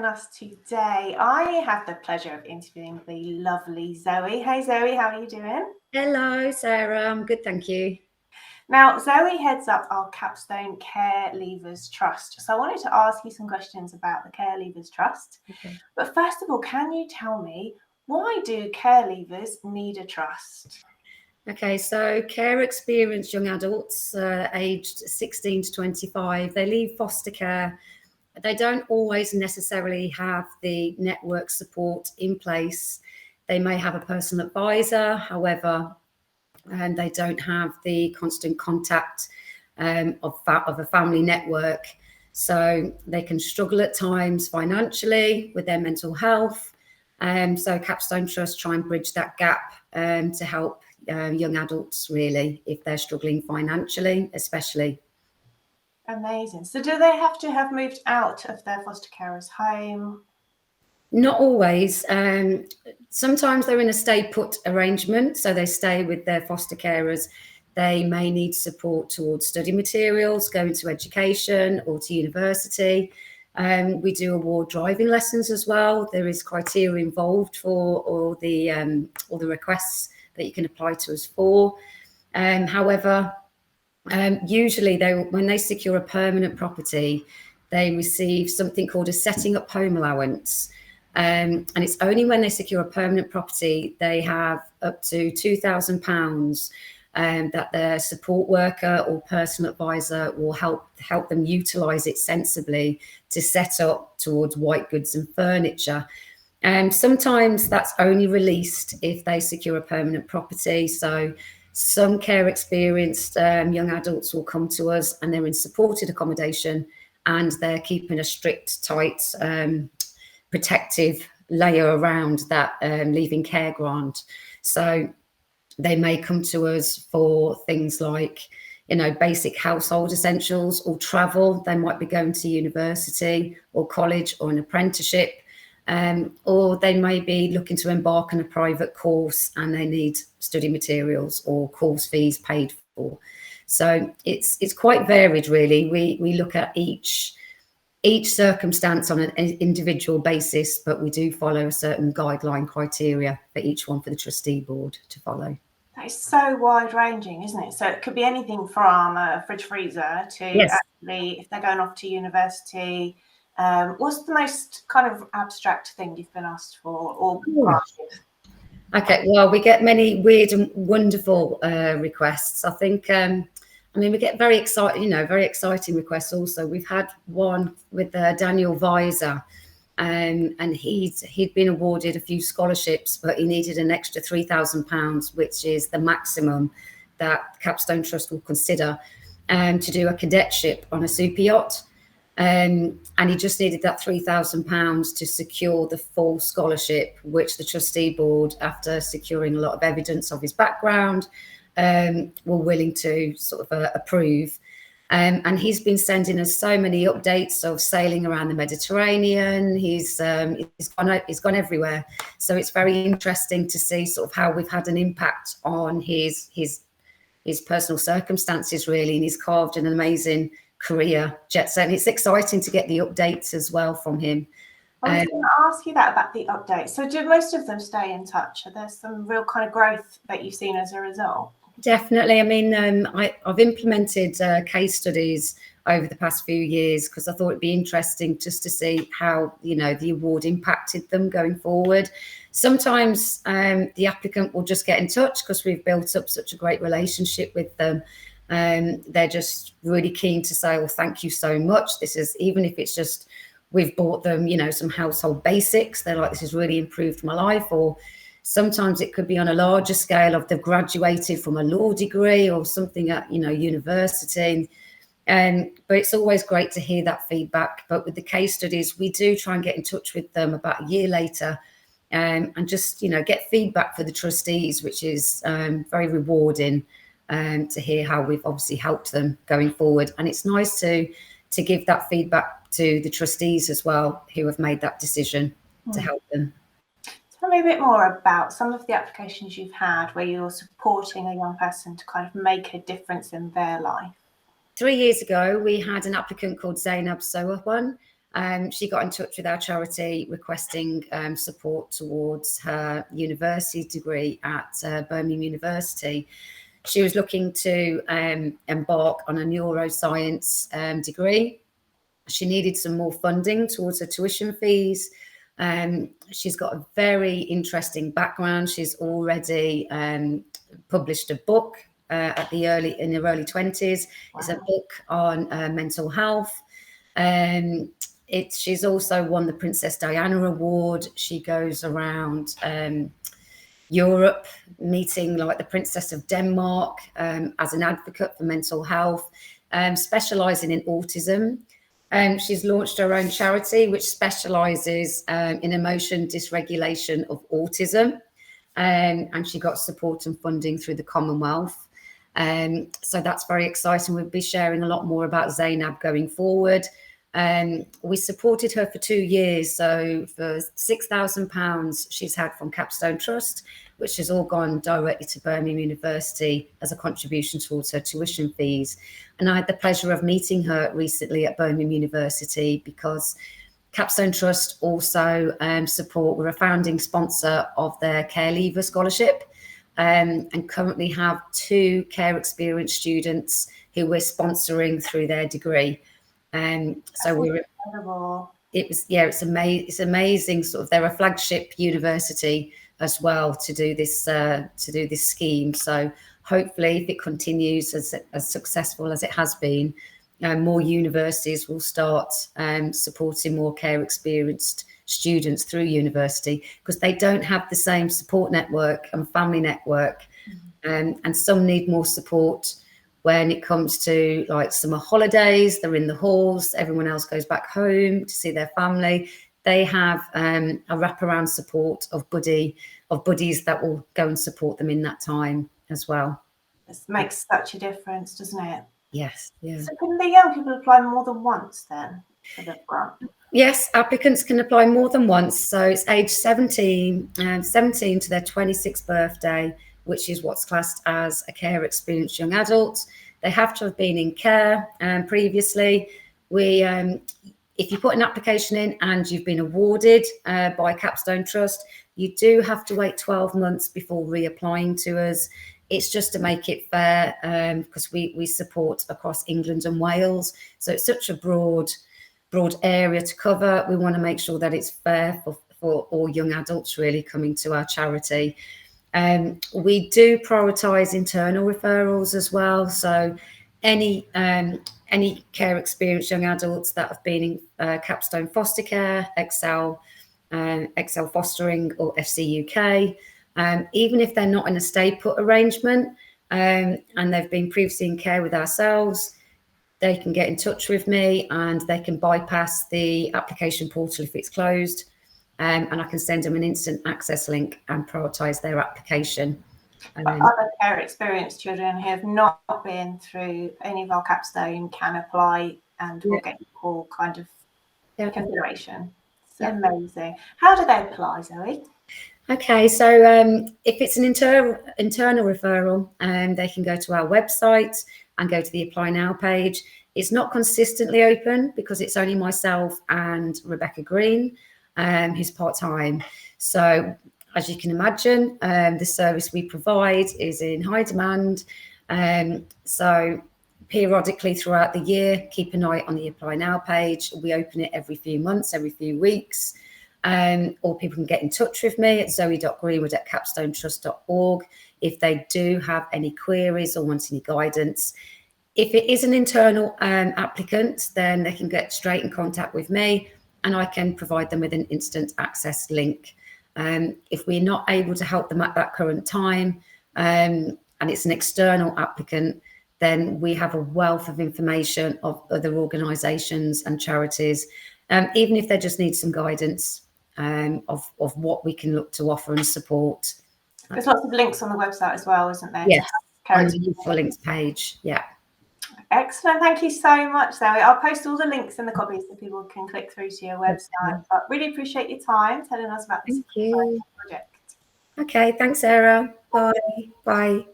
us today. I have the pleasure of interviewing the lovely Zoe. Hey Zoe, how are you doing? Hello, Sarah. I'm good, thank you. Now, Zoe heads up our Capstone Care Leavers Trust. So I wanted to ask you some questions about the Care Leavers Trust. Okay. But first of all, can you tell me, why do care leavers need a trust? Okay, so care experienced young adults aged 16 to 25, they leave foster care. They don't always necessarily have the network support in place. They may have a personal advisor, however, they don't have the constant contact of a family network. So they can struggle at times financially with their mental health. So Capstone Trust try and bridge that gap to help young adults, really, if they're struggling financially, especially. Amazing. So do they have to have moved out of their foster carer's home? Not always. Sometimes they're in a stay put arrangement, so they stay with their foster carers. They may need support towards study materials, going to education or to university. We do award driving lessons as well. There is criteria involved for all the requests that you can apply to us for. However, usually when they secure a permanent property, they receive something called a setting up home allowance. And it's only when they secure a permanent property, they have up to £2,000 that their support worker or personal advisor will help them utilise it sensibly to set up towards white goods and furniture. And sometimes that's only released if they secure a permanent property. So some care experienced young adults will come to us and they're in supported accommodation and they're keeping a strict, tight, protective layer around that leaving care grant. So they may come to us for things like, basic household essentials or travel. They might be going to university or college or an apprenticeship. Or they may be looking to embark on a private course and they need study materials or course fees paid for. So it's quite varied, really. We look at each circumstance on an individual basis, but we do follow a certain guideline criteria for each one for the trustee board to follow. That is so wide ranging, isn't it? So it could be anything from a fridge freezer to actually, if they're going off to university. What's the most kind of abstract thing you've been asked for or granted? Okay, well, we get many weird and wonderful requests. I think, we get very exciting requests also. We've had one with Daniel Visor, and he'd been awarded a few scholarships, but he needed an extra £3,000, which is the maximum that Capstone Trust will consider, to do a cadetship on a super yacht. And he just needed that £3,000 to secure the full scholarship, which the trustee board, after securing a lot of evidence of his background, were willing to sort of approve. And he's been sending us so many updates of sailing around the Mediterranean. He's gone everywhere. So it's very interesting to see sort of how we've had an impact on his personal circumstances, really. And he's carved an amazing career jet set. And it's exciting to get the updates as well from him. I was going to ask you that about the updates. So do most of them stay in touch? Are there some real kind of growth that you've seen as a result? Definitely. I've implemented case studies over the past few years because I thought it'd be interesting just to see how, the award impacted them going forward. Sometimes the applicant will just get in touch because we've built up such a great relationship with them. They're just really keen to say, well, thank you so much. This is, even if it's just, we've bought them, some household basics. They're like, this has really improved my life. Or sometimes it could be on a larger scale of they've graduated from a law degree or something at, university. But it's always great to hear that feedback. But with the case studies, we do try and get in touch with them about a year later, and just, get feedback for the trustees, which is very rewarding to hear how we've obviously helped them going forward. And it's nice to give that feedback to the trustees as well, who have made that decision to help them. Tell me a bit more about some of the applications you've had where you're supporting a young person to kind of make a difference in their life. 3 years ago, we had an applicant called Zainab Sohawan, She got in touch with our charity requesting support towards her university degree at Birmingham University. She was looking to embark on a neuroscience degree. She needed some more funding towards her tuition fees. She's got a very interesting background. She's already published a book in her early 20s. Wow. It's a book on mental health. She's also won the Princess Diana Award. She goes around Europe meeting like the Princess of Denmark as an advocate for mental health, specialising in autism. She's launched her own charity which specialises in emotion dysregulation of autism, and she got support and funding through the Commonwealth. So that's very exciting. We'll be sharing a lot more about Zainab going forward. We supported her for 2 years, so for £6,000 she's had from Capstone Trust, which has all gone directly to Birmingham University as a contribution towards her tuition fees. And I had the pleasure of meeting her recently at Birmingham University because Capstone Trust also we're a founding sponsor of their Care Leaver Scholarship, and currently have 2 care experience students who we're sponsoring through their degree. So it's amazing. Sort of, they're a flagship university as well to do this scheme. So hopefully, if it continues as successful as it has been, more universities will start supporting more care experienced students through university, because they don't have the same support network and family network, and some need more support when it comes to like summer holidays. They're in the halls, everyone else goes back home to see their family. They have a wraparound support of buddies that will go and support them in that time as well. This makes such a difference, doesn't it? Yes. Yeah. So can the young people apply more than once then for the grant? Yes, applicants can apply more than once. So it's age 17 to their 26th birthday, which is what's classed as a care experienced young adult. They have to have been in care previously. If you put an application in and you've been awarded by Capstone Trust, you do have to wait 12 months before reapplying to us. It's just to make it fair, because we support across England and Wales. So it's such a broad area to cover. We want to make sure that it's fair for all young adults really coming to our charity. We do prioritise internal referrals as well. So any care experienced young adults that have been in Capstone Foster Care, Excel Fostering or FC UK, even if they're not in a stay put arrangement and they've been previously in care with ourselves, they can get in touch with me and they can bypass the application portal if it's closed, and I can send them an instant access link and prioritise their application. But other care experienced children who have not been through any of our Capstone can apply and will get equal kind of consideration. It's amazing. How do they apply, Zoe? Okay, so if it's an internal referral, they can go to our website and go to the Apply Now page. It's not consistently open because it's only myself and Rebecca Green, who's part-time. So as you can imagine, the service we provide is in high demand. So periodically throughout the year, keep an eye on the Apply Now page. We open it every few months, every few weeks. Or people can get in touch with me at zoe.greenwood@capstonetrust.org if they do have any queries or want any guidance. If it is an internal applicant, then they can get straight in contact with me and I can provide them with an instant access link. If we're not able to help them at that current time, and it's an external applicant, then we have a wealth of information of other organisations and charities, even if they just need some guidance of what we can look to offer and support. There's lots of links on the website as well, isn't there? Yes, on the Useful Links page, yeah. Excellent. Thank you so much, Zoe. I'll post all the links in the copies so people can click through to your website. But really appreciate your time telling us about this project. Okay, thanks, Sarah. Bye. Bye.